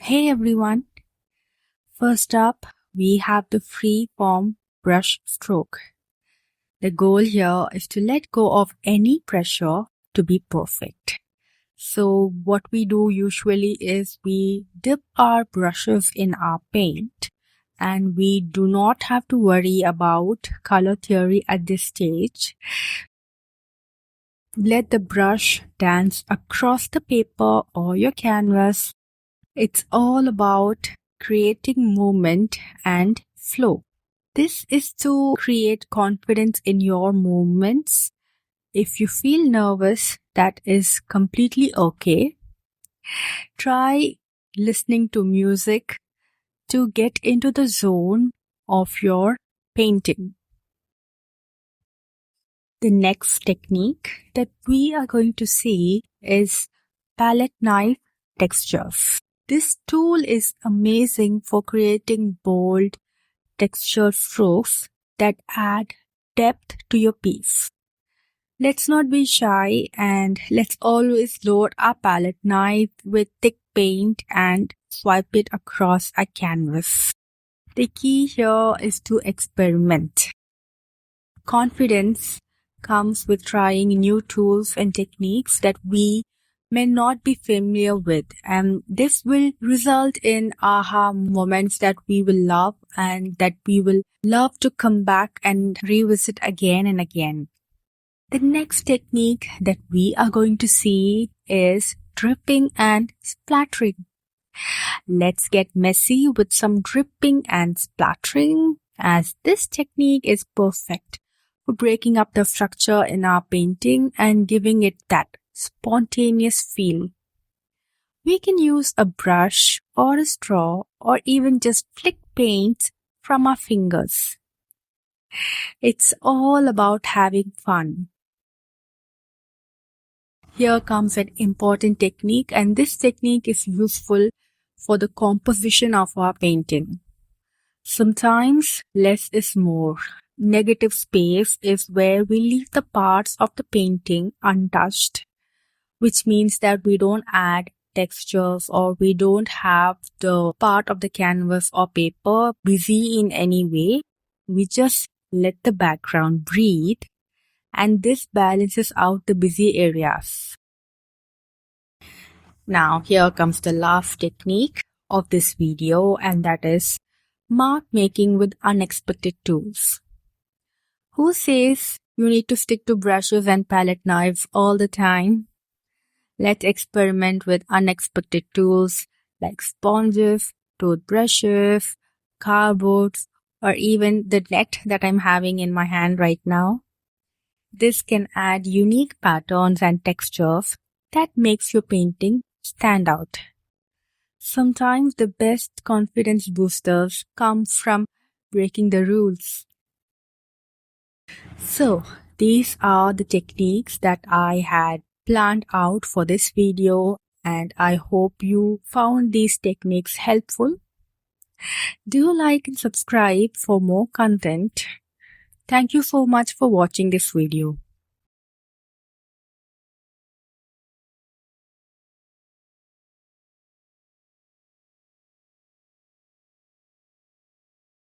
Hey everyone! First up, we have the free form brush stroke. The goal here is to let go of any pressure to be perfect. So what we do usually is we dip our brushes in our paint and we do not have to worry about color theory at this stage. Let the brush dance across the paper or your canvas. It's all about creating movement and flow. This is to create confidence in your movements. If you feel nervous, that is completely okay. Try listening to music to get into the zone of your painting. The next technique that we are going to see is palette knife textures. This tool is amazing for creating bold, textured strokes that add depth to your piece. Let's not be shy and let's always load our palette knife with thick paint and swipe it across a canvas. The key here is to experiment. Confidence comes with trying new tools and techniques that we may not be familiar with, and this will result in aha moments that we will love and that we will love to come back and revisit again and again. The next technique that we are going to see is dripping and splattering. Let's get messy with some dripping and splattering, as this technique is perfect for breaking up the structure in our painting and giving it that spontaneous feel. We can use a brush or a straw or even just flick paint from our fingers. It's all about having fun. Here comes an important technique, and this technique is useful for the composition of our painting. Sometimes less is more. Negative space is where we leave the parts of the painting untouched, which means that we don't add textures or we don't have the part of the canvas or paper busy in any way. We just let the background breathe, and this balances out the busy areas. Now here comes the last technique of this video, and that is mark making with unexpected tools. Who says you need to stick to brushes and palette knives all the time? Let's experiment with unexpected tools like sponges, toothbrushes, cardboards, or even the net that I'm having in my hand right now. This can add unique patterns and textures that makes your painting stand out. Sometimes the best confidence boosters come from breaking the rules. So, these are the techniques that I had planned out for this video, and I hope you found these techniques helpful. Do like and subscribe for more content. Thank you so much for watching this video.